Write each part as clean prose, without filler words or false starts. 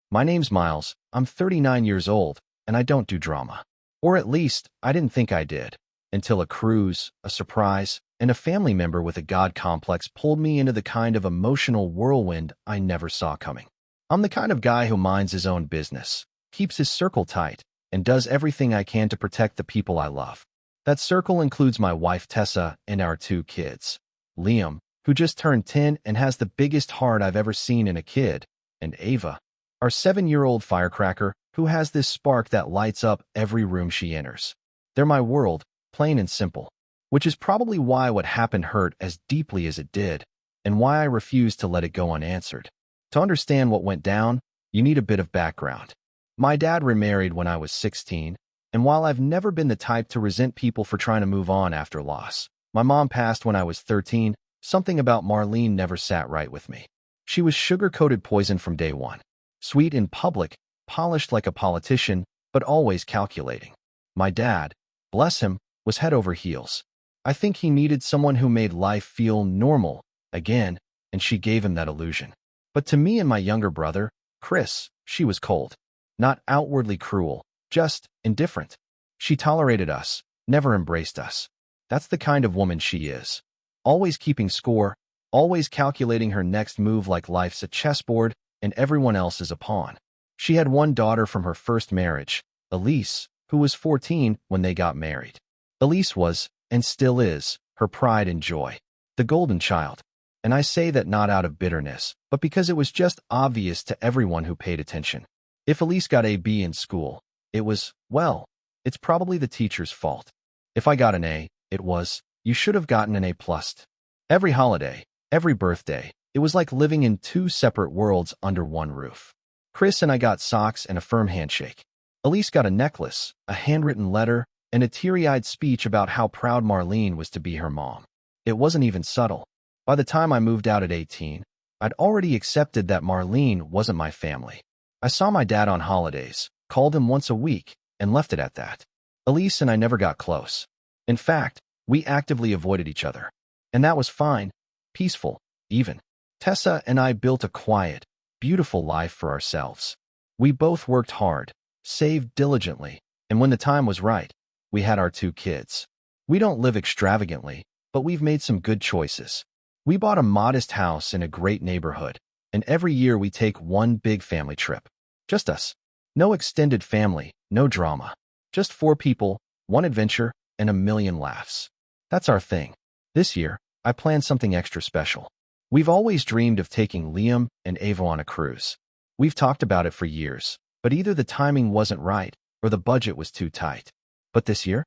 My name's Miles, I'm 39 years old, and I don't do drama. Or at least, I didn't think I did. Until a cruise, a surprise, and a family member with a god complex pulled me into the kind of emotional whirlwind I never saw coming. I'm the kind of guy who minds his own business, keeps his circle tight, and does everything I can to protect the people I love. That circle includes my wife Tessa and our two kids. Liam, who just turned 10 and has the biggest heart I've ever seen in a kid, and Ava, our 7-year-old firecracker who has this spark that lights up every room she enters. They're my world, plain and simple, which is probably why what happened hurt as deeply as it did, and why I refused to let it go unanswered. To understand what went down, you need a bit of background. My dad remarried when I was 16, and while I've never been the type to resent people for trying to move on after loss, my mom passed when I was 13. Something about Marlene never sat right with me. She was sugar-coated poison from day one. Sweet in public, polished like a politician, but always calculating. My dad, bless him, was head over heels. I think he needed someone who made life feel normal again, and she gave him that illusion. But to me and my younger brother, Chris, she was cold. Not outwardly cruel, just indifferent. She tolerated us, never embraced us. That's the kind of woman she is. Always keeping score, always calculating her next move like life's a chessboard and everyone else is a pawn. She had one daughter from her first marriage, Elise, who was 14 when they got married. Elise was, and still is, her pride and joy. The golden child. And I say that not out of bitterness, but because it was just obvious to everyone who paid attention. If Elise got a B in school, it was, well, it's probably the teacher's fault. If I got an A, it was, you should have gotten an A+. Every holiday, every birthday, it was like living in two separate worlds under one roof. Chris and I got socks and a firm handshake. Elise got a necklace, a handwritten letter, and a teary-eyed speech about how proud Marlene was to be her mom. It wasn't even subtle. By the time I moved out at 18, I'd already accepted that Marlene wasn't my family. I saw my dad on holidays, called him once a week, and left it at that. Elise and I never got close. In fact, we actively avoided each other. And that was fine, peaceful, even. Tessa and I built a quiet, beautiful life for ourselves. We both worked hard, saved diligently, and when the time was right, we had our two kids. We don't live extravagantly, but we've made some good choices. We bought a modest house in a great neighborhood, and every year we take one big family trip. Just us. No extended family, no drama. Just 4 people, 1 adventure, and a million laughs. That's our thing. This year, I planned something extra special. We've always dreamed of taking Liam and Ava on a cruise. We've talked about it for years, but either the timing wasn't right or the budget was too tight. But this year,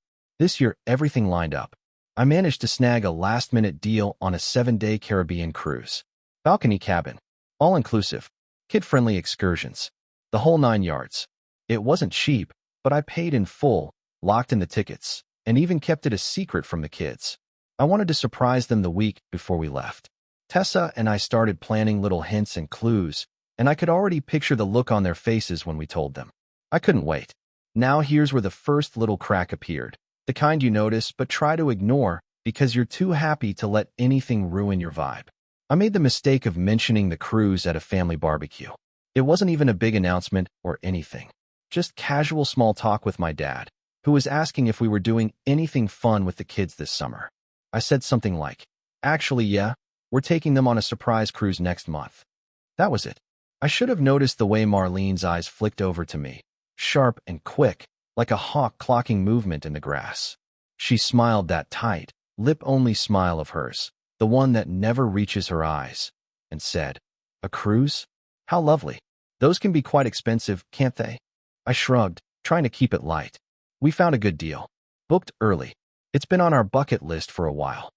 everything lined up. I managed to snag a last-minute deal on a 7-day Caribbean cruise. Balcony cabin, all-inclusive, kid-friendly excursions, the whole 9 yards. It wasn't cheap, but I paid in full, locked in the tickets, and even kept it a secret from the kids. I wanted to surprise them the week before we left. Tessa and I started planning little hints and clues, and I could already picture the look on their faces when we told them. I couldn't wait. Now here's where the first little crack appeared. The kind you notice but try to ignore because you're too happy to let anything ruin your vibe. I made the mistake of mentioning the cruise at a family barbecue. It wasn't even a big announcement or anything. Just casual small talk with my dad, who was asking if we were doing anything fun with the kids this summer. I said something like, actually, yeah, we're taking them on a surprise cruise next month. That was it. I should have noticed the way Marlene's eyes flicked over to me, sharp and quick, like a hawk clocking movement in the grass. She smiled that tight, lip-only smile of hers, the one that never reaches her eyes, and said, a cruise? How lovely. Those can be quite expensive, can't they? I shrugged, trying to keep it light. We found a good deal. Booked early. It's been on our bucket list for a while.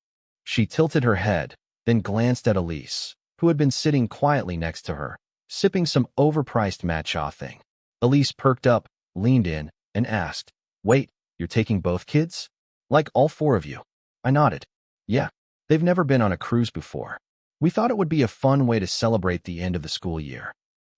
She tilted her head, then glanced at Elise, who had been sitting quietly next to her, sipping some overpriced matcha thing. Elise perked up, leaned in, and asked, wait, you're taking both kids? Like all 4 of you? I nodded. Yeah, they've never been on a cruise before. We thought it would be a fun way to celebrate the end of the school year.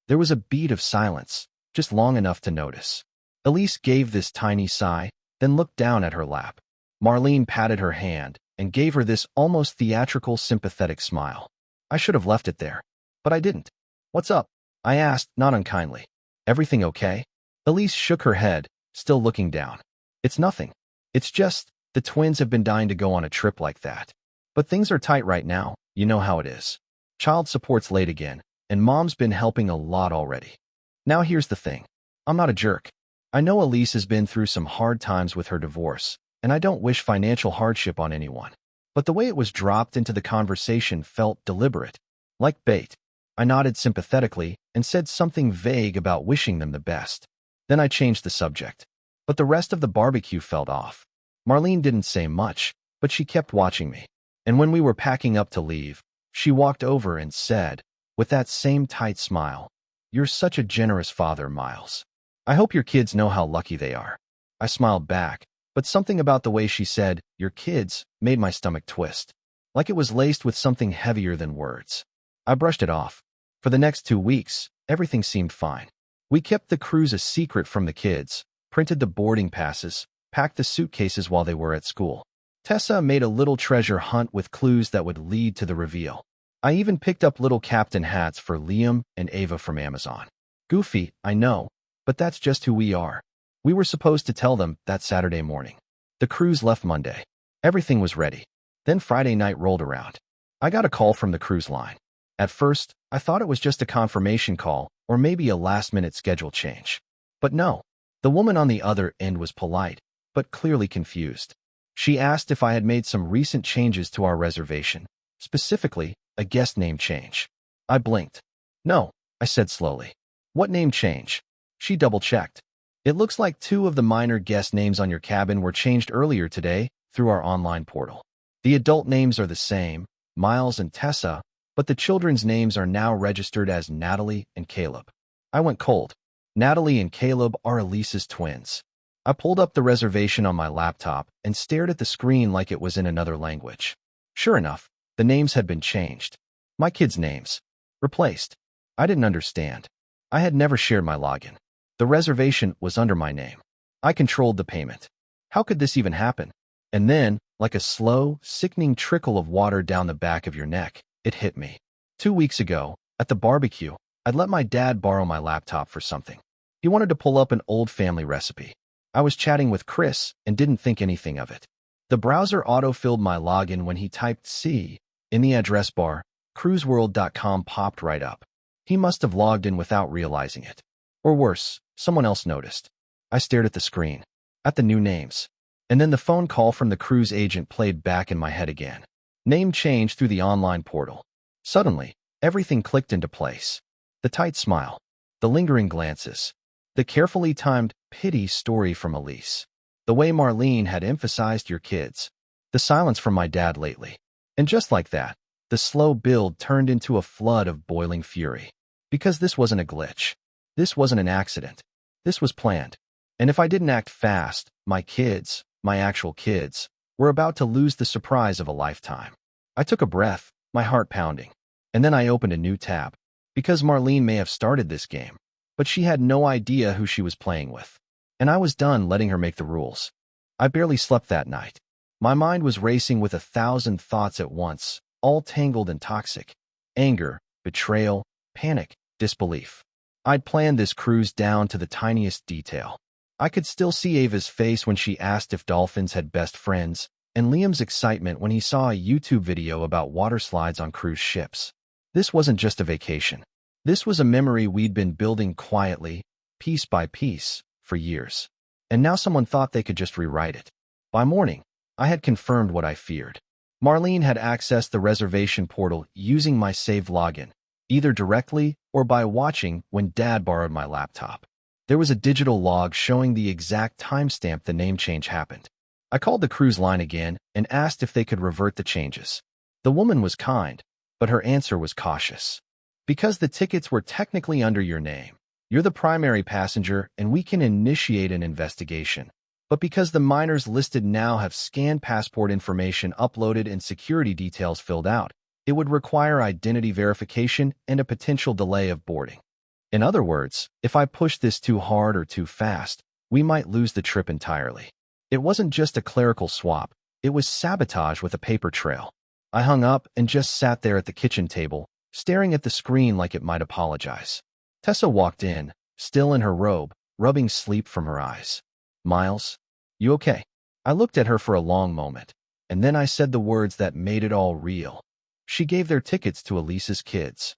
There was a beat of silence, just long enough to notice. Elise gave this tiny sigh, then looked down at her lap. Marlene patted her hand and gave her this almost theatrical, sympathetic smile. I should have left it there, but I didn't. What's up? I asked, not unkindly. Everything okay? Elise shook her head, still looking down. It's nothing. It's just, the twins have been dying to go on a trip like that. But things are tight right now, you know how it is. Child support's late again, and Mom's been helping a lot already. Now here's the thing. I'm not a jerk. I know Elise has been through some hard times with her divorce, and I don't wish financial hardship on anyone. But the way it was dropped into the conversation felt deliberate, like bait. I nodded sympathetically and said something vague about wishing them the best. Then I changed the subject. But the rest of the barbecue felt off. Marlene didn't say much, but she kept watching me. And when we were packing up to leave, she walked over and said, with that same tight smile, "You're such a generous father, Miles. I hope your kids know how lucky they are." I smiled back, but something about the way she said, "your kids," made my stomach twist, like it was laced with something heavier than words. I brushed it off. For the next 2 weeks, everything seemed fine. We kept the cruise a secret from the kids, printed the boarding passes, packed the suitcases while they were at school. Tessa made a little treasure hunt with clues that would lead to the reveal. I even picked up little captain hats for Liam and Ava from Amazon. Goofy, I know, but that's just who we are. We were supposed to tell them that Saturday morning. The cruise left Monday. Everything was ready. Then Friday night rolled around. I got a call from the cruise line. At first, I thought it was just a confirmation call or maybe a last-minute schedule change. But no, the woman on the other end was polite, but clearly confused. She asked if I had made some recent changes to our reservation, specifically, a guest name change. I blinked. "No," I said slowly. "What name change?" She double-checked. "It looks like 2 of the minor guest names on your cabin were changed earlier today through our online portal. The adult names are the same, Miles and Tessa, but the children's names are now registered as Natalie and Caleb." I went cold. Natalie and Caleb are Elise's twins. I pulled up the reservation on my laptop and stared at the screen like it was in another language. Sure enough, the names had been changed. My kids' names. Replaced. I didn't understand. I had never shared my login. The reservation was under my name. I controlled the payment. How could this even happen? And then, like a slow, sickening trickle of water down the back of your neck, it hit me. 2 weeks ago, at the barbecue, I'd let my dad borrow my laptop for something. He wanted to pull up an old family recipe. I was chatting with Chris and didn't think anything of it. The browser auto-filled my login when he typed C in the address bar. Cruiseworld.com popped right up. He must have logged in without realizing it. Or worse, someone else noticed. I stared at the screen, at the new names. And then the phone call from the cruise agent played back in my head again. Name change through the online portal. Suddenly, everything clicked into place. The tight smile, the lingering glances, the carefully timed pity story from Elise, the way Marlene had emphasized your kids, the silence from my dad lately. And just like that, the slow build turned into a flood of boiling fury. Because this wasn't a glitch. This wasn't an accident. This was planned. And if I didn't act fast, my kids, my actual kids, were about to lose the surprise of a lifetime. I took a breath, my heart pounding. And then I opened a new tab. Because Marlene may have started this game, but she had no idea who she was playing with. And I was done letting her make the rules. I barely slept that night. My mind was racing with 1,000 thoughts at once, all tangled and toxic. Anger, betrayal, panic, disbelief. I'd planned this cruise down to the tiniest detail. I could still see Ava's face when she asked if dolphins had best friends, and Liam's excitement when he saw a YouTube video about water slides on cruise ships. This wasn't just a vacation. This was a memory we'd been building quietly, piece by piece, for years. And now someone thought they could just rewrite it. By morning, I had confirmed what I feared. Marlene had accessed the reservation portal using my saved login, either directly or by watching when Dad borrowed my laptop. There was a digital log showing the exact timestamp the name change happened. I called the cruise line again and asked if they could revert the changes. The woman was kind, but her answer was cautious. "Because the tickets were technically under your name, you're the primary passenger and we can initiate an investigation. But because the minors listed now have scanned passport information uploaded and security details filled out, it would require identity verification and a potential delay of boarding." In other words, if I pushed this too hard or too fast, we might lose the trip entirely. It wasn't just a clerical swap, it was sabotage with a paper trail. I hung up and just sat there at the kitchen table, staring at the screen like it might apologize. Tessa walked in, still in her robe, rubbing sleep from her eyes. "Miles, you okay?" I looked at her for a long moment, and then I said the words that made it all real. "She gave their tickets to Elise's kids."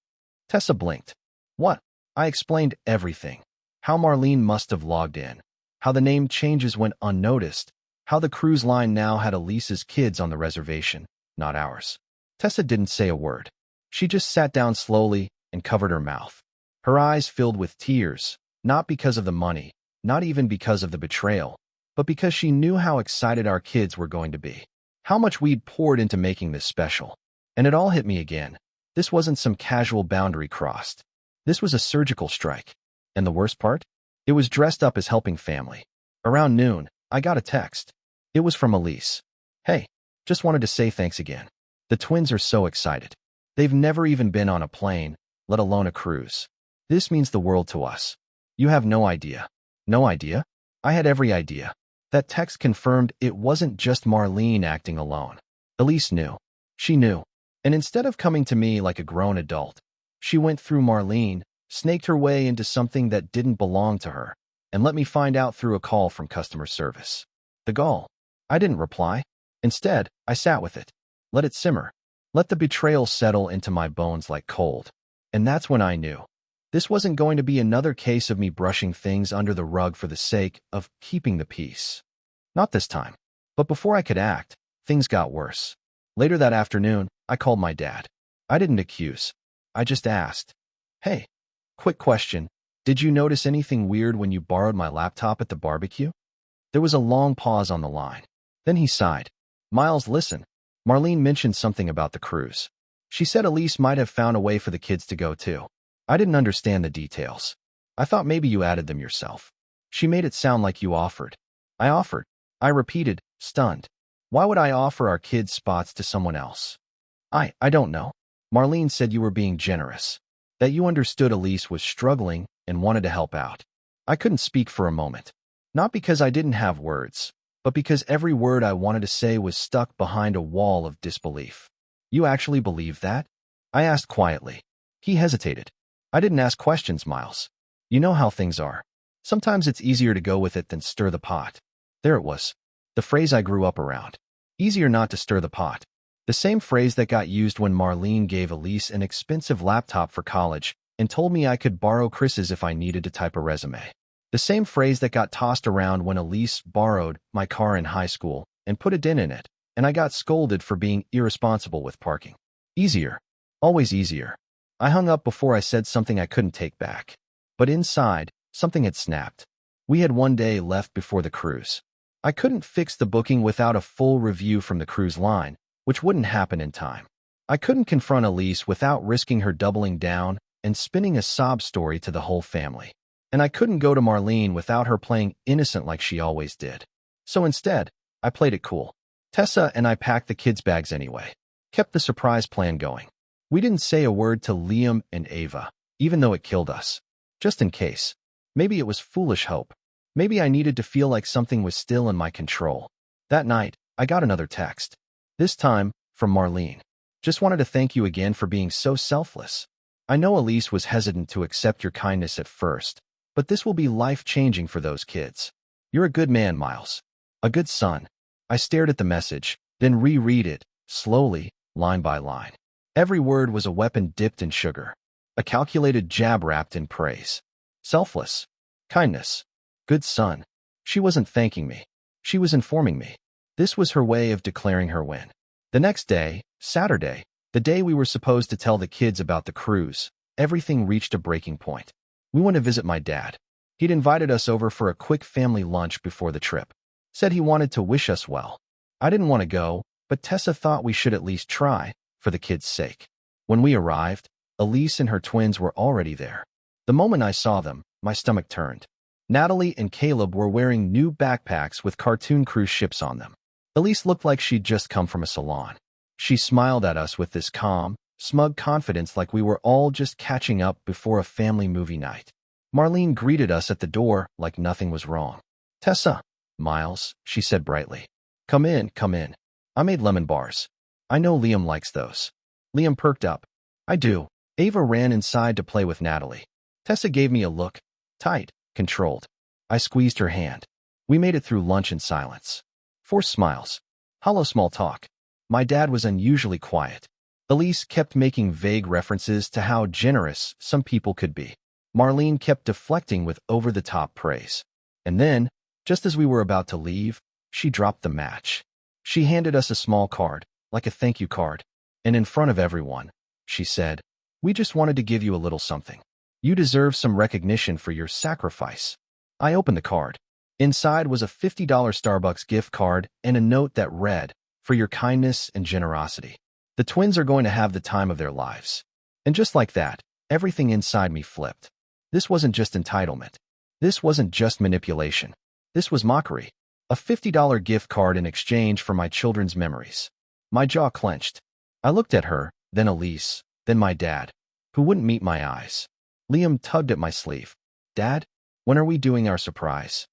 Tessa blinked. "What?" I explained everything. How Marlene must have logged in. How the name changes went unnoticed. How the cruise line now had Elise's kids on the reservation, not ours. Tessa didn't say a word. She just sat down slowly and covered her mouth. Her eyes filled with tears, not because of the money, not even because of the betrayal, but because she knew how excited our kids were going to be. How much we'd poured into making this special. And it all hit me again. This wasn't some casual boundary crossed. This was a surgical strike. And the worst part? It was dressed up as helping family. Around noon, I got a text. It was from Elise. "Hey, just wanted to say thanks again. The twins are so excited. They've never even been on a plane, let alone a cruise. This means the world to us. You have no idea." No idea? I had every idea. That text confirmed it wasn't just Marlene acting alone. Elise knew. She knew. And instead of coming to me like a grown adult, she went through Marlene, snaked her way into something that didn't belong to her, and let me find out through a call from customer service. The gall. I didn't reply. Instead, I sat with it. Let it simmer. Let the betrayal settle into my bones like cold. And that's when I knew. This wasn't going to be another case of me brushing things under the rug for the sake of keeping the peace. Not this time. But before I could act, things got worse. Later that afternoon, I called my dad. I didn't accuse. I just asked. "Hey, quick question. Did you notice anything weird when you borrowed my laptop at the barbecue?" There was a long pause on the line. Then he sighed. "Miles, listen. Marlene mentioned something about the cruise. She said Elise might have found a way for the kids to go too. I didn't understand the details. I thought maybe you added them yourself. She made it sound like you offered." "I offered," I repeated, stunned. "Why would I offer our kids' spots to someone else?" I don't know. Marlene said you were being generous, that you understood Elise was struggling and wanted to help out." I couldn't speak for a moment. Not because I didn't have words, but because every word I wanted to say was stuck behind a wall of disbelief. "You actually believe that?" I asked quietly. He hesitated. "I didn't ask questions, Miles. You know how things are. Sometimes it's easier to go with it than stir the pot." There it was. The phrase I grew up around. Easier not to stir the pot. The same phrase that got used when Marlene gave Elise an expensive laptop for college and told me I could borrow Chris's if I needed to type a resume. The same phrase that got tossed around when Elise borrowed my car in high school and put a dent in it, and I got scolded for being irresponsible with parking. Easier. Always easier. I hung up before I said something I couldn't take back. But inside, something had snapped. We had one day left before the cruise. I couldn't fix the booking without a full review from the cruise line, which wouldn't happen in time. I couldn't confront Elise without risking her doubling down and spinning a sob story to the whole family. And I couldn't go to Marlene without her playing innocent like she always did. So instead, I played it cool. Tessa and I packed the kids' bags anyway. Kept the surprise plan going. We didn't say a word to Liam and Ava, even though it killed us. Just in case. Maybe it was foolish hope. Maybe I needed to feel like something was still in my control. That night, I got another text. This time, from Marlene. "Just wanted to thank you again for being so selfless. I know Elise was hesitant to accept your kindness at first, but this will be life-changing for those kids. You're a good man, Miles. A good son." I stared at the message, then reread it, slowly, line by line. Every word was a weapon dipped in sugar. A calculated jab wrapped in praise. Selfless. Kindness. Good son. She wasn't thanking me. She was informing me. This was her way of declaring her win. The next day, Saturday, the day we were supposed to tell the kids about the cruise, everything reached a breaking point. We went to visit my dad. He'd invited us over for a quick family lunch before the trip. Said he wanted to wish us well. I didn't want to go, but Tessa thought we should at least try, for the kids' sake. When we arrived, Elise and her twins were already there. The moment I saw them, my stomach turned. Natalie and Caleb were wearing new backpacks with cartoon cruise ships on them. Elise looked like she'd just come from a salon. She smiled at us with this calm, smug confidence like we were all just catching up before a family movie night. Marlene greeted us at the door like nothing was wrong. "Tessa." "Miles," she said brightly. Come in, come in. I made lemon bars. I know Liam likes those." Liam perked up. "I do." Ava ran inside to play with Natalie. Tessa gave me a look. Tight, controlled. I squeezed her hand. We made it through lunch in silence. Forced smiles. Hollow small talk. My dad was unusually quiet. Elise kept making vague references to how generous some people could be. Marlene kept deflecting with over-the-top praise. And then, just as we were about to leave, she dropped the match. She handed us a small card, like a thank you card. And in front of everyone, she said, "We just wanted to give you a little something. You deserve some recognition for your sacrifice." I opened the card. Inside was a $50 Starbucks gift card and a note that read, "For your kindness and generosity. The twins are going to have the time of their lives." And just like that, everything inside me flipped. This wasn't just entitlement. This wasn't just manipulation. This was mockery. A $50 gift card in exchange for my children's memories. My jaw clenched. I looked at her, then Elise, then my dad, who wouldn't meet my eyes. Liam tugged at my sleeve. "Dad, when are we doing our surprise?"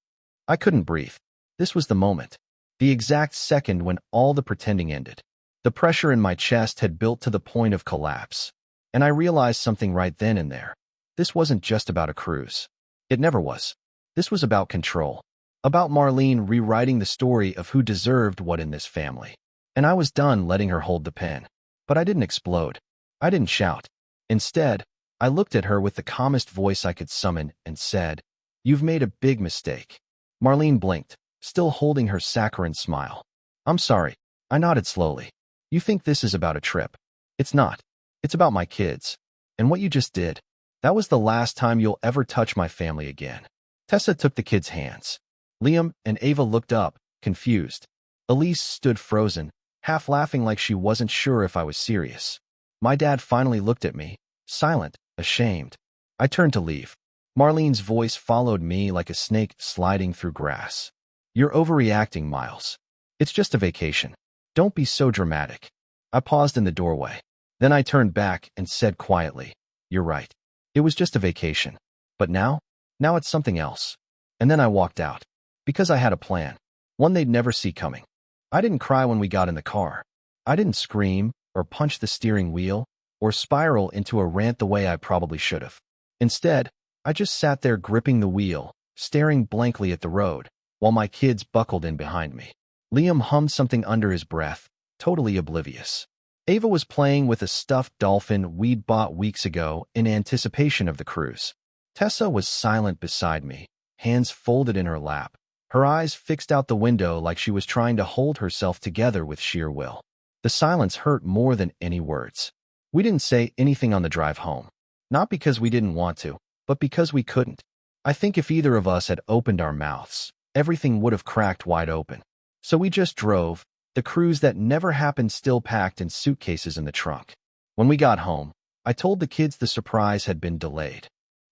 I couldn't breathe. This was the moment. The exact second when all the pretending ended. The pressure in my chest had built to the point of collapse. And I realized something right then and there. This wasn't just about a cruise. It never was. This was about control. About Marlene rewriting the story of who deserved what in this family. And I was done letting her hold the pen. But I didn't explode. I didn't shout. Instead, I looked at her with the calmest voice I could summon and said, "You've made a big mistake." Marlene blinked, still holding her saccharine smile. "I'm sorry." I nodded slowly. "You think this is about a trip. It's not. It's about my kids. And what you just did, that was the last time you'll ever touch my family again." Tessa took the kids' hands. Liam and Ava looked up, confused. Elise stood frozen, half laughing like she wasn't sure if I was serious. My dad finally looked at me, silent, ashamed. I turned to leave. Marlene's voice followed me like a snake sliding through grass. "You're overreacting, Miles. It's just a vacation. Don't be so dramatic." I paused in the doorway. Then I turned back and said quietly, "You're right. It was just a vacation. But now it's something else." And then I walked out. Because I had a plan. One they'd never see coming. I didn't cry when we got in the car. I didn't scream, or punch the steering wheel, or spiral into a rant the way I probably should have. Instead, I just sat there gripping the wheel, staring blankly at the road, while my kids buckled in behind me. Liam hummed something under his breath, totally oblivious. Ava was playing with a stuffed dolphin we'd bought weeks ago in anticipation of the cruise. Tessa was silent beside me, hands folded in her lap, her eyes fixed out the window like she was trying to hold herself together with sheer will. The silence hurt more than any words. We didn't say anything on the drive home. Not because we didn't want to, but because we couldn't. I think if either of us had opened our mouths, everything would have cracked wide open. So we just drove, the cruise that never happened still packed in suitcases in the trunk. When we got home, I told the kids the surprise had been delayed.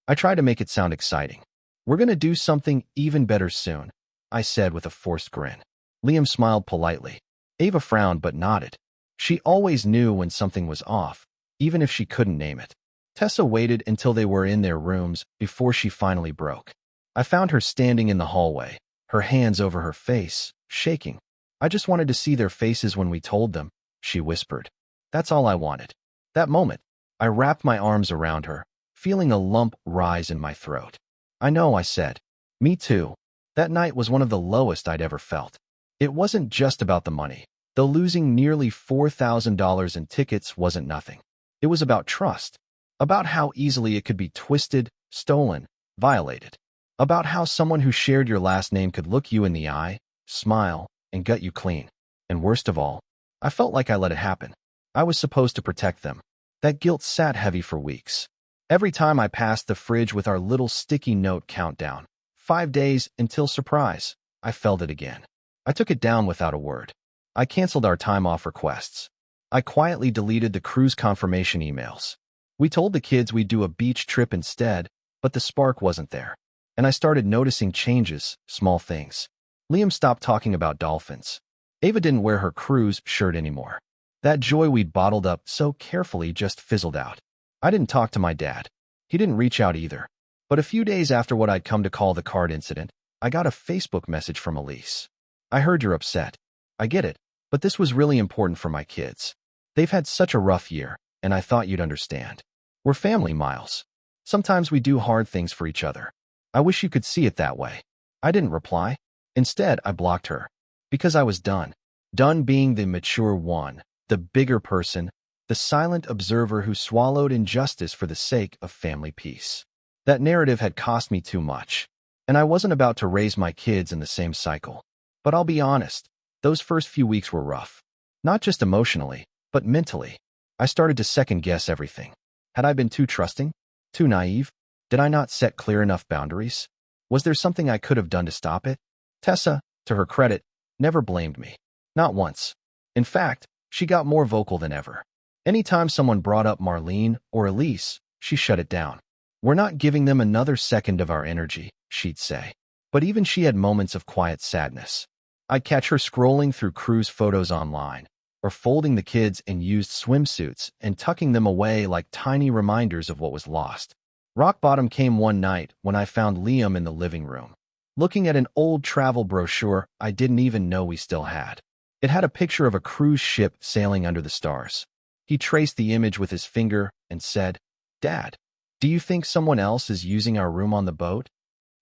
I tried to make it sound exciting. "We're going to do something even better soon," I said with a forced grin. Liam smiled politely. Ava frowned but nodded. She always knew when something was off, even if she couldn't name it. Tessa waited until they were in their rooms before she finally broke. I found her standing in the hallway, her hands over her face, shaking. "I just wanted to see their faces when we told them," she whispered. "That's all I wanted." That moment, I wrapped my arms around her, feeling a lump rise in my throat. "I know," I said. "Me too." That night was one of the lowest I'd ever felt. It wasn't just about the money, though losing nearly $4,000 in tickets wasn't nothing. It was about trust, about how easily it could be twisted, stolen, violated, about how someone who shared your last name could look you in the eye, smile, and gut you clean. And worst of all, I felt like I let it happen. I was supposed to protect them. That guilt sat heavy for weeks. Every time I passed the fridge with our little sticky note countdown, 5 days until surprise, I felt it again. I took it down without a word. I canceled our time-off requests. I quietly deleted the cruise confirmation emails. We told the kids we'd do a beach trip instead, but the spark wasn't there. And I started noticing changes, small things. Liam stopped talking about dolphins. Ava didn't wear her cruise shirt anymore. That joy we'd bottled up so carefully just fizzled out. I didn't talk to my dad. He didn't reach out either. But a few days after what I'd come to call the card incident, I got a Facebook message from Elise. "I heard you're upset. I get it, but this was really important for my kids. They've had such a rough year, and I thought you'd understand. We're family, Miles. Sometimes we do hard things for each other." I wish you could see it that way. I didn't reply. Instead, I blocked her. Because I was done. Done being the mature one, the bigger person, the silent observer who swallowed injustice for the sake of family peace. That narrative had cost me too much, and I wasn't about to raise my kids in the same cycle. But I'll be honest, those first few weeks were rough. Not just emotionally, but mentally. I started to second-guess everything. Had I been too trusting? Too naive? Did I not set clear enough boundaries? Was there something I could have done to stop it? Tessa, to her credit, never blamed me. Not once. In fact, she got more vocal than ever. Anytime someone brought up Marlene or Elise, she shut it down. We're not giving them another second of our energy, she'd say. But even she had moments of quiet sadness. I'd catch her scrolling through cruise photos online, or folding the kids in used swimsuits and tucking them away like tiny reminders of what was lost. Rock bottom came one night when I found Liam in the living room, looking at an old travel brochure I didn't even know we still had. It had a picture of a cruise ship sailing under the stars. He traced the image with his finger and said, "Dad, do you think someone else is using our room on the boat?"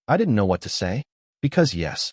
I didn't know what to say, because yes,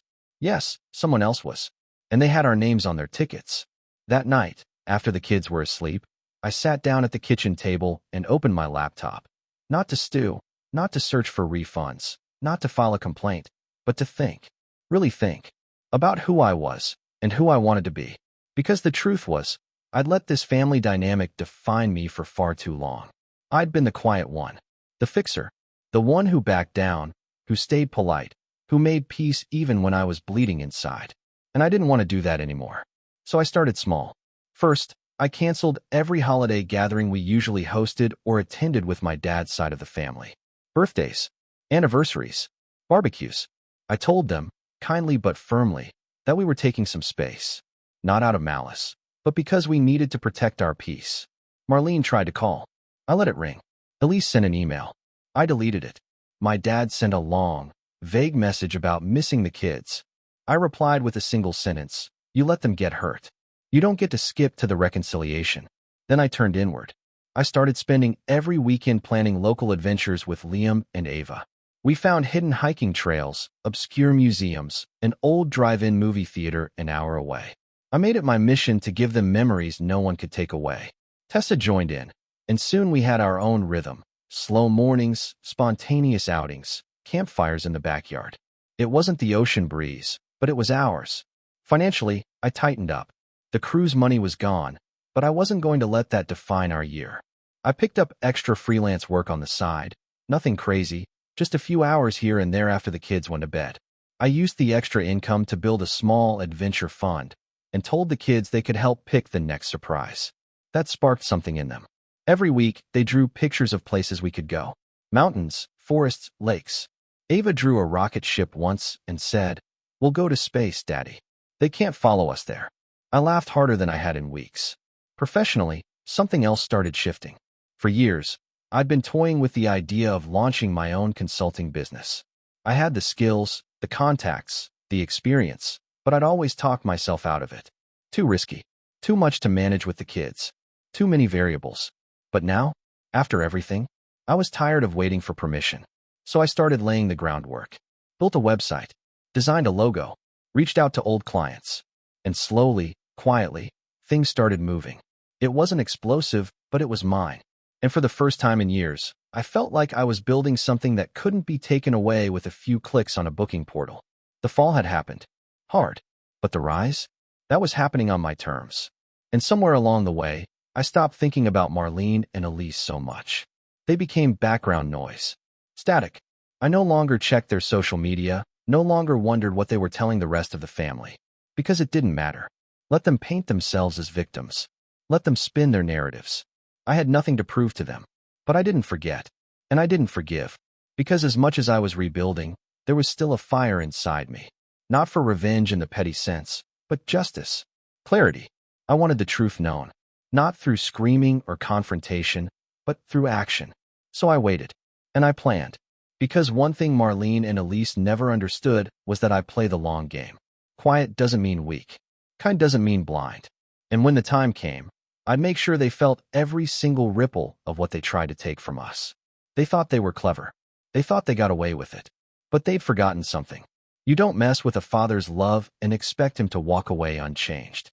someone else was, and they had our names on their tickets. That night, after the kids were asleep, I sat down at the kitchen table and opened my laptop. Not to stew, not to search for refunds, not to file a complaint, but to think, really think, about who I was and who I wanted to be. Because the truth was, I'd let this family dynamic define me for far too long. I'd been the quiet one, the fixer, the one who backed down, who stayed polite, who made peace even when I was bleeding inside. And I didn't want to do that anymore. So I started small. First, I canceled every holiday gathering we usually hosted or attended with my dad's side of the family. Birthdays, anniversaries, barbecues. I told them, kindly but firmly, that we were taking some space. Not out of malice, but because we needed to protect our peace. Marlene tried to call. I let it ring. Elise sent an email. I deleted it. My dad sent a long, vague message about missing the kids. I replied with a single sentence, "You let them get hurt. You don't get to skip to the reconciliation." Then I turned inward. I started spending every weekend planning local adventures with Liam and Ava. We found hidden hiking trails, obscure museums, an old drive-in movie theater an hour away. I made it my mission to give them memories no one could take away. Tessa joined in, and soon we had our own rhythm. Slow mornings, spontaneous outings, campfires in the backyard. It wasn't the ocean breeze, but it was ours. Financially, I tightened up. The cruise money was gone, but I wasn't going to let that define our year. I picked up extra freelance work on the side. Nothing crazy, just a few hours here and there after the kids went to bed. I used the extra income to build a small adventure fund and told the kids they could help pick the next surprise. That sparked something in them. Every week, they drew pictures of places we could go. Mountains, forests, lakes. Ava drew a rocket ship once and said, "We'll go to space, Daddy. They can't follow us there." I laughed harder than I had in weeks. Professionally, something else started shifting. For years, I'd been toying with the idea of launching my own consulting business. I had the skills, the contacts, the experience, but I'd always talked myself out of it. Too risky. Too much to manage with the kids. Too many variables. But now, after everything, I was tired of waiting for permission. So I started laying the groundwork. Built a website. Designed a logo. Reached out to old clients. And slowly, quietly, things started moving. It wasn't explosive, but it was mine. And for the first time in years, I felt like I was building something that couldn't be taken away with a few clicks on a booking portal. The fall had happened. Hard. But the rise? That was happening on my terms. And somewhere along the way, I stopped thinking about Marlene and Elise so much. They became background noise. Static. I no longer checked their social media, no longer wondered what they were telling the rest of the family. Because it didn't matter. Let them paint themselves as victims. Let them spin their narratives. I had nothing to prove to them. But I didn't forget. And I didn't forgive. Because as much as I was rebuilding, there was still a fire inside me. Not for revenge in the petty sense, but justice. Clarity. I wanted the truth known. Not through screaming or confrontation, but through action. So I waited. And I planned. Because one thing Marlene and Elise never understood was that I play the long game. Quiet doesn't mean weak. Kind doesn't mean blind. And when the time came, I'd make sure they felt every single ripple of what they tried to take from us. They thought they were clever. They thought they got away with it. But they'd forgotten something. You don't mess with a father's love and expect him to walk away unchanged.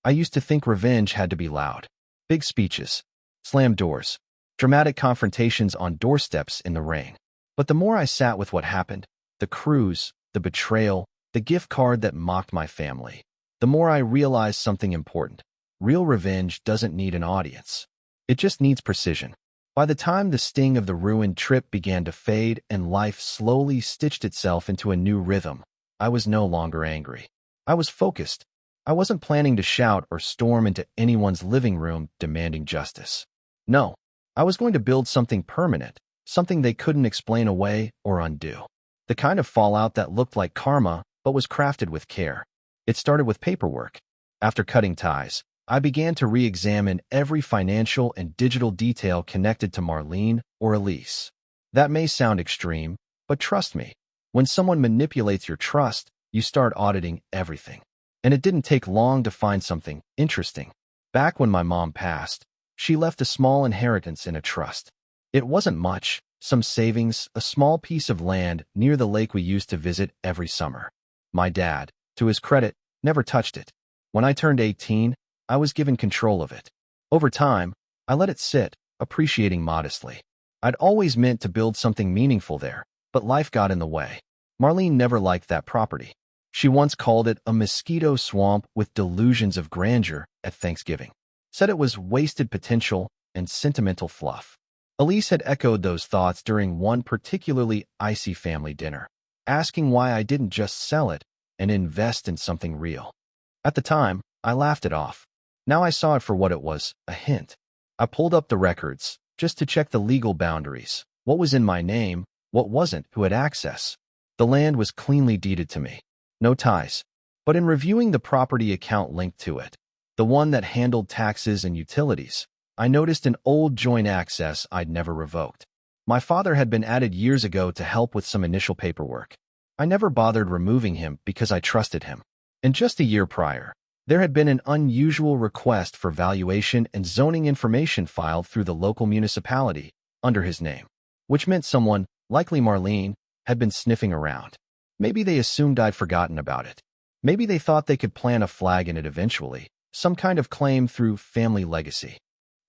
I used to think revenge had to be loud. Big speeches, slammed doors, dramatic confrontations on doorsteps in the rain. But the more I sat with what happened, the cruise, the betrayal, the gift card that mocked my family, the more I realized something important. Real revenge doesn't need an audience. It just needs precision. By the time the sting of the ruined trip began to fade and life slowly stitched itself into a new rhythm, I was no longer angry. I was focused. I wasn't planning to shout or storm into anyone's living room demanding justice. No, I was going to build something permanent, something they couldn't explain away or undo. The kind of fallout that looked like karma but was crafted with care. It started with paperwork. After cutting ties, I began to re-examine every financial and digital detail connected to Marlene or Elise. That may sound extreme, but trust me, when someone manipulates your trust, you start auditing everything. And it didn't take long to find something interesting. Back when my mom passed, she left a small inheritance in a trust. It wasn't much, some savings, a small piece of land near the lake we used to visit every summer. My dad, to his credit, never touched it. When I turned 18, I was given control of it. Over time, I let it sit, appreciating modestly. I'd always meant to build something meaningful there, but life got in the way. Marlene never liked that property. She once called it a mosquito swamp with delusions of grandeur at Thanksgiving. Said it was wasted potential and sentimental fluff. Elise had echoed those thoughts during one particularly icy family dinner, asking why I didn't just sell it and invest in something real. At the time, I laughed it off. Now I saw it for what it was, a hint. I pulled up the records, just to check the legal boundaries. What was in my name, what wasn't, who had access. The land was cleanly deeded to me. No ties. But in reviewing the property account linked to it, the one that handled taxes and utilities, I noticed an old joint access I'd never revoked. My father had been added years ago to help with some initial paperwork. I never bothered removing him because I trusted him. And just a year prior, there had been an unusual request for valuation and zoning information filed through the local municipality under his name, which meant someone, likely Marlene, had been sniffing around. Maybe they assumed I'd forgotten about it. Maybe they thought they could plant a flag in it eventually, some kind of claim through family legacy.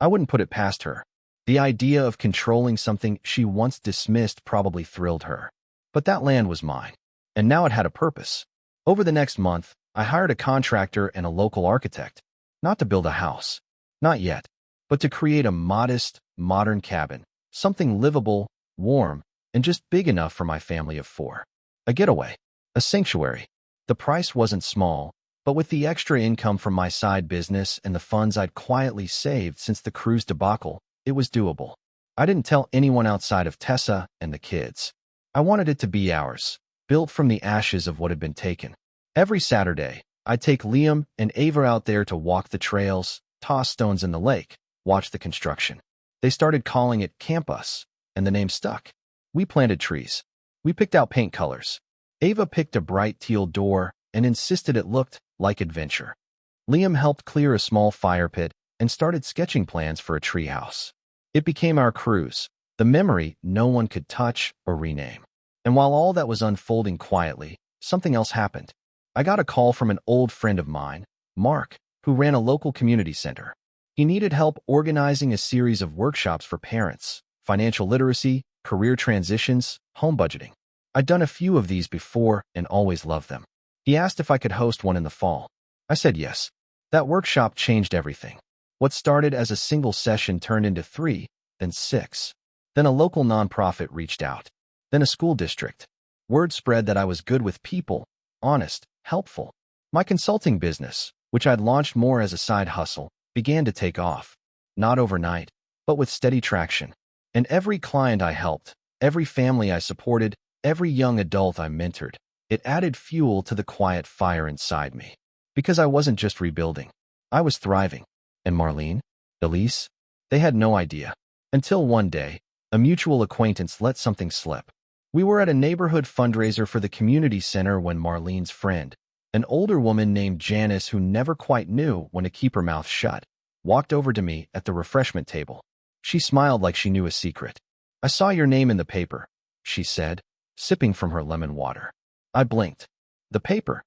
I wouldn't put it past her. The idea of controlling something she once dismissed probably thrilled her. But that land was mine, and now it had a purpose. Over the next month, I hired a contractor and a local architect, not to build a house, not yet, but to create a modest, modern cabin, something livable, warm, and just big enough for my family of 4. A getaway, a sanctuary. The price wasn't small, but with the extra income from my side business and the funds I'd quietly saved since the cruise debacle, it was doable. I didn't tell anyone outside of Tessa and the kids. I wanted it to be ours, built from the ashes of what had been taken. Every Saturday, I'd take Liam and Ava out there to walk the trails, toss stones in the lake, watch the construction. They started calling it Campus, and the name stuck. We planted trees. We picked out paint colors. Ava picked a bright teal door and insisted it looked like adventure. Liam helped clear a small fire pit and started sketching plans for a treehouse. It became our cruise, the memory no one could touch or rename. And while all that was unfolding quietly, something else happened. I got a call from an old friend of mine, Mark, who ran a local community center. He needed help organizing a series of workshops for parents, financial literacy, career transitions, home budgeting. I'd done a few of these before and always loved them. He asked if I could host one in the fall. I said yes. That workshop changed everything. What started as a single session turned into 3, then 6. Then a local nonprofit reached out. Then a school district. Word spread that I was good with people, honest, helpful. My consulting business, which I'd launched more as a side hustle, began to take off. Not overnight, but with steady traction. And every client I helped, every family I supported, every young adult I mentored, it added fuel to the quiet fire inside me. Because I wasn't just rebuilding. I was thriving. And Marlene, Elise, they had no idea. Until one day, a mutual acquaintance let something slip. We were at a neighborhood fundraiser for the community center when Marlene's friend, an older woman named Janice who never quite knew when to keep her mouth shut, walked over to me at the refreshment table. She smiled like she knew a secret. "I saw your name in the paper," she said, sipping from her lemon water. I blinked. The paper.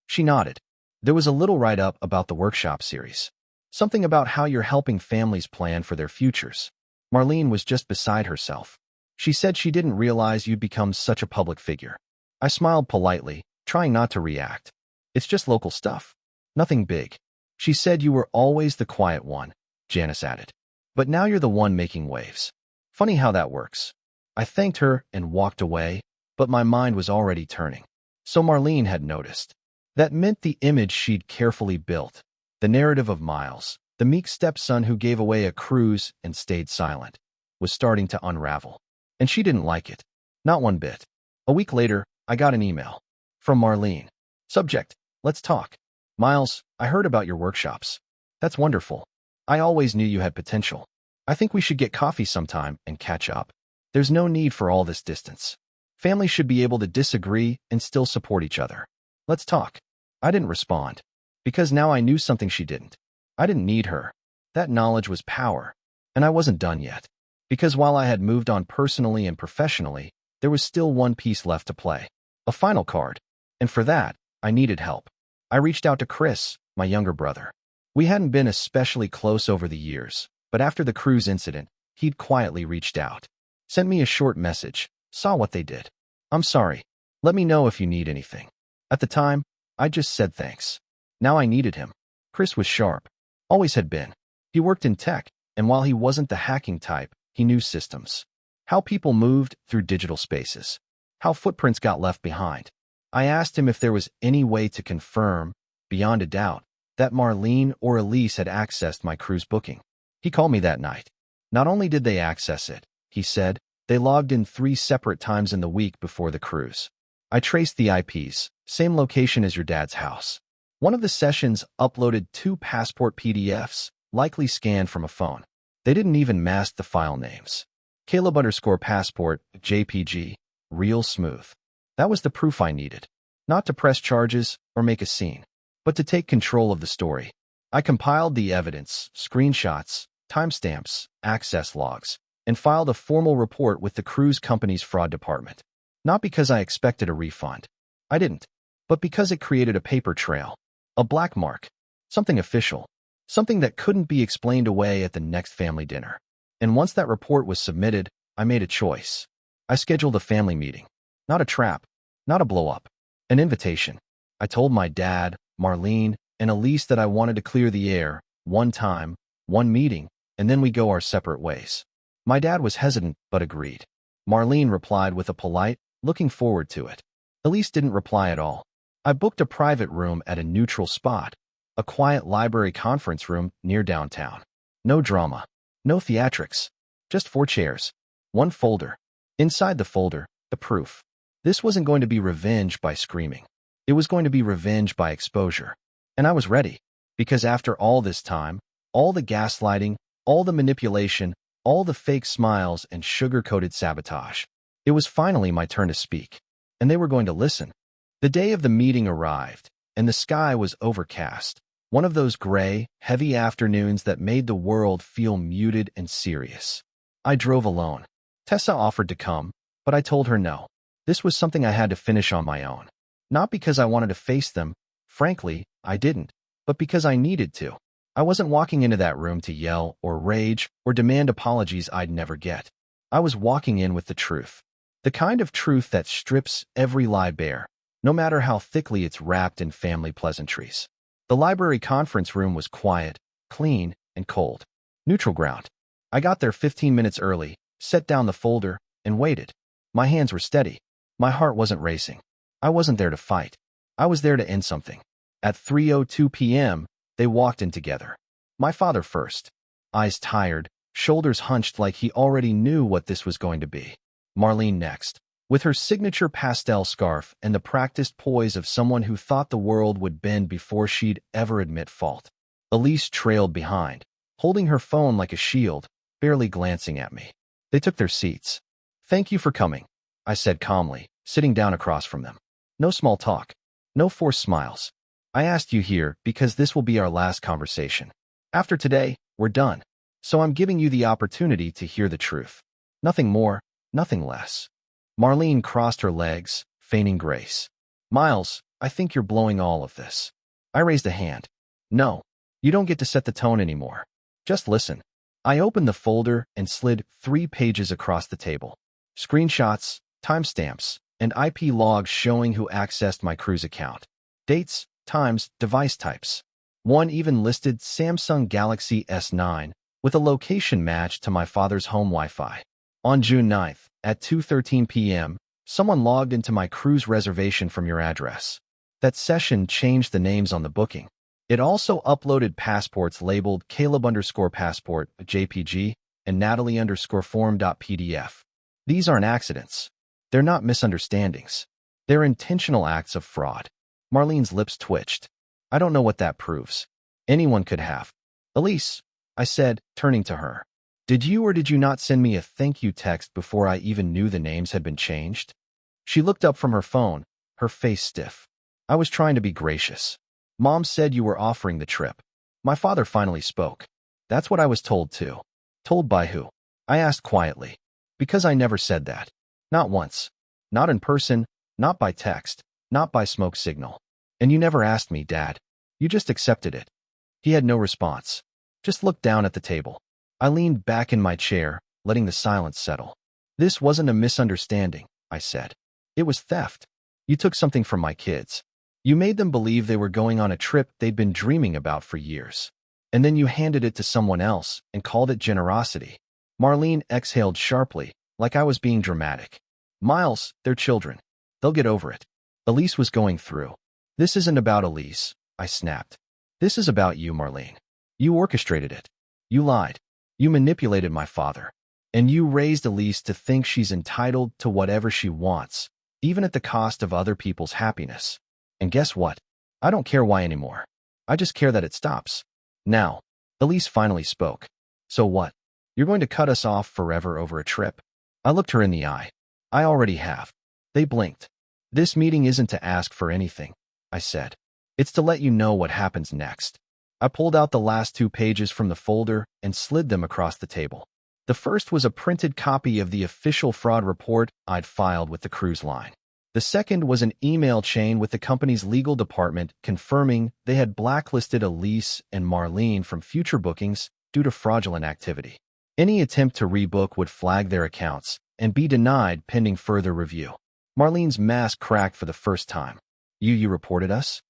She nodded. There was a little write-up about the workshop series. Something about how you're helping families plan for their futures. Marlene was just beside herself. She said she didn't realize you'd become such a public figure. I smiled politely, trying not to react. It's just local stuff. Nothing big. She said you were always the quiet one, Janice added. But now you're the one making waves. Funny how that works. I thanked her and walked away, but my mind was already turning. So Marlene had noticed. That meant the image she'd carefully built, the narrative of Miles, the meek stepson who gave away a cruise and stayed silent, was starting to unravel. And she didn't like it. Not one bit. A week later, I got an email. From Marlene. Subject: let's talk. Miles, I heard about your workshops. That's wonderful. I always knew you had potential. I think we should get coffee sometime and catch up. There's no need for all this distance. Families should be able to disagree and still support each other. Let's talk. I didn't respond. Because now I knew something she didn't. I didn't need her. That knowledge was power. And I wasn't done yet. Because while I had moved on personally and professionally, there was still one piece left to play. A final card. And for that, I needed help. I reached out to Chris, my younger brother. We hadn't been especially close over the years, but after the cruise incident, he'd quietly reached out. Sent me a short message. Saw what they did. I'm sorry. Let me know if you need anything. At the time, I just said thanks. Now I needed him. Chris was sharp. Always had been. He worked in tech, and while he wasn't the hacking type, he knew systems. How people moved through digital spaces. How footprints got left behind. I asked him if there was any way to confirm, beyond a doubt, that Marlene or Elise had accessed my cruise booking. He called me that night. Not only did they access it, he said, they logged in 3 separate times in the week before the cruise. I traced the IPs, same location as your dad's house. One of the sessions uploaded 2 passport PDFs, likely scanned from a phone. They didn't even mask the file names. Caleb_passport, JPG, real smooth. That was the proof I needed. Not to press charges or make a scene, but to take control of the story. I compiled the evidence, screenshots, timestamps, access logs, and filed a formal report with the cruise company's fraud department. Not because I expected a refund. I didn't. But because it created a paper trail. A black mark. Something official. Something that couldn't be explained away at the next family dinner. And once that report was submitted, I made a choice. I scheduled a family meeting. Not a trap. Not a blow-up. An invitation. I told my dad, Marlene, and Elise that I wanted to clear the air, one time, one meeting, and then we go our separate ways. My dad was hesitant, but agreed. Marlene replied with a polite, looking forward to it. Elise didn't reply at all. I booked a private room at a neutral spot, a quiet library conference room near downtown. No drama. No theatrics. Just 4 chairs. 1 folder. Inside the folder, the proof. This wasn't going to be revenge by screaming. It was going to be revenge by exposure. And I was ready. Because after all this time, all the gaslighting, all the manipulation, all the fake smiles and sugar-coated sabotage, it was finally my turn to speak. And they were going to listen. The day of the meeting arrived, and the sky was overcast. One of those gray, heavy afternoons that made the world feel muted and serious. I drove alone. Tessa offered to come, but I told her no. This was something I had to finish on my own. Not because I wanted to face them. Frankly, I didn't. But because I needed to. I wasn't walking into that room to yell or rage or demand apologies I'd never get. I was walking in with the truth. The kind of truth that strips every lie bare, no matter how thickly it's wrapped in family pleasantries. The library conference room was quiet, clean, and cold. Neutral ground. I got there 15 minutes early, set down the folder, and waited. My hands were steady. My heart wasn't racing. I wasn't there to fight. I was there to end something. At 3:02 p.m., they walked in together. My father first. Eyes tired, shoulders hunched like he already knew what this was going to be. Marlene next, with her signature pastel scarf and the practiced poise of someone who thought the world would bend before she'd ever admit fault. Elise trailed behind, holding her phone like a shield, barely glancing at me. They took their seats. "Thank you for coming," I said calmly, sitting down across from them. No small talk. No forced smiles. I asked you here because this will be our last conversation. After today, we're done. So I'm giving you the opportunity to hear the truth. Nothing more, nothing less. Marlene crossed her legs, feigning grace. Miles, I think you're blowing all of this. I raised a hand. No, you don't get to set the tone anymore. Just listen. I opened the folder and slid 3 pages across the table. Screenshots, timestamps, and IP logs showing who accessed my cruise account. Dates, times, device types. One even listed Samsung Galaxy S9 with a location match to my father's home Wi-Fi. On June 9th, at 2:13 p.m., someone logged into my cruise reservation from your address. That session changed the names on the booking. It also uploaded passports labeled Caleb_passport, JPG, and Natalie_form.pdf. These aren't accidents. They're not misunderstandings. They're intentional acts of fraud. Marlene's lips twitched. I don't know what that proves. Anyone could have. Elise, I said, turning to her. Did you or did you not send me a thank you text before I even knew the names had been changed? She looked up from her phone, her face stiff. I was trying to be gracious. Mom said you were offering the trip. My father finally spoke. That's what I was told too. Told by who? I asked quietly. Because I never said that. Not once. Not in person, not by text, not by smoke signal. And you never asked me, Dad. You just accepted it. He had no response. Just looked down at the table. I leaned back in my chair, letting the silence settle. This wasn't a misunderstanding, I said. It was theft. You took something from my kids. You made them believe they were going on a trip they'd been dreaming about for years. And then you handed it to someone else and called it generosity. Marlene exhaled sharply, like I was being dramatic. Miles, they're children. They'll get over it. Elise was going through. This isn't about Elise, I snapped. This is about you, Marlene. You orchestrated it. You lied. You manipulated my father. And you raised Elise to think she's entitled to whatever she wants, even at the cost of other people's happiness. And guess what? I don't care why anymore. I just care that it stops. Now, Elise finally spoke. So what? You're going to cut us off forever over a trip? I looked her in the eye. I already have. They blinked. This meeting isn't to ask for anything, I said. It's to let you know what happens next. I pulled out the last 2 pages from the folder and slid them across the table. The first was a printed copy of the official fraud report I'd filed with the cruise line. The second was an email chain with the company's legal department confirming they had blacklisted Elise and Marlene from future bookings due to fraudulent activity. Any attempt to rebook would flag their accounts and be denied pending further review. Marlene's mask cracked for the first time. You reported us?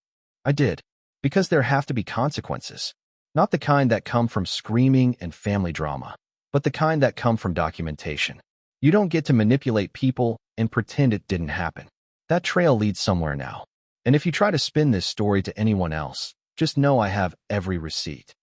I did. Because there have to be consequences. Not the kind that come from screaming and family drama, but the kind that come from documentation. You don't get to manipulate people and pretend it didn't happen. That trail leads somewhere now. And if you try to spin this story to anyone else, just know I have every receipt.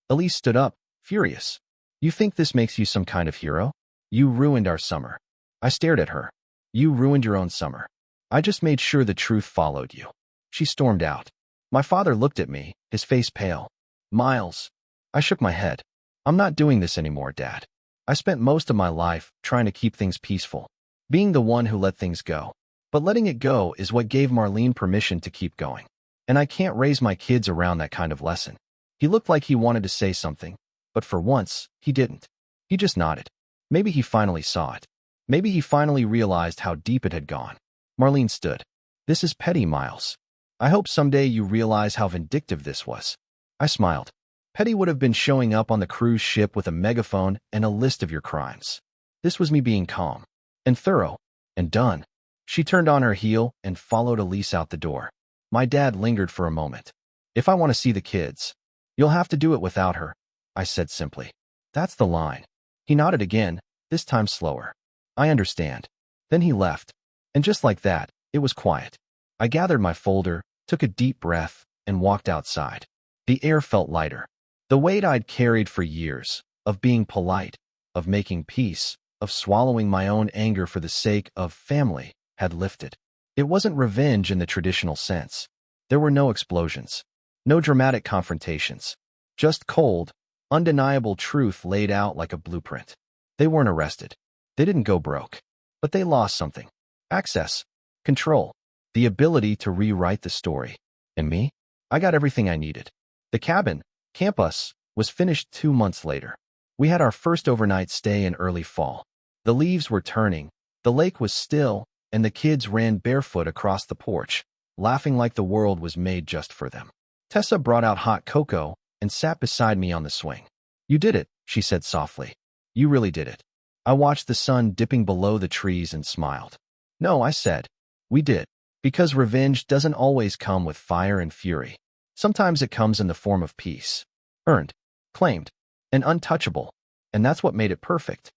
Elise stood up, furious. You think this makes you some kind of hero? You ruined our summer. I stared at her. You ruined your own summer. I just made sure the truth followed you. She stormed out. My father looked at me, his face pale. Miles. I shook my head. I'm not doing this anymore, Dad. I spent most of my life trying to keep things peaceful, being the one who let things go. But letting it go is what gave Marlene permission to keep going. And I can't raise my kids around that kind of lesson. He looked like he wanted to say something, but for once, he didn't. He just nodded. Maybe he finally saw it. Maybe he finally realized how deep it had gone. Marlene stood. This is petty, Miles. I hope someday you realize how vindictive this was. I smiled. Petty would have been showing up on the cruise ship with a megaphone and a list of your crimes. This was me being calm and thorough and done. She turned on her heel and followed Elise out the door. My dad lingered for a moment. If I want to see the kids, you'll have to do it without her, I said simply. That's the line. He nodded again, this time slower. I understand. Then he left. And just like that, it was quiet. I gathered my folder, took a deep breath, and walked outside. The air felt lighter. The weight I'd carried for years, of being polite, of making peace, of swallowing my own anger for the sake of family, had lifted. It wasn't revenge in the traditional sense. There were no explosions, no dramatic confrontations, just cold, undeniable truth laid out like a blueprint. They weren't arrested. They didn't go broke. But they lost something. Access, control, the ability to rewrite the story. And me? I got everything I needed. The cabin, campus, was finished 2 months later. We had our first overnight stay in early fall. The leaves were turning, The lake was still, and the kids ran barefoot across the porch, laughing like the world was made just for them. Tessa brought out hot cocoa and sat beside me on the swing. "You did it," she said softly. "You really did it." I watched the sun dipping below the trees and smiled. "No," I said. "We did. Because revenge doesn't always come with fire and fury. Sometimes it comes in the form of peace. Earned, claimed, and untouchable. And that's what made it perfect."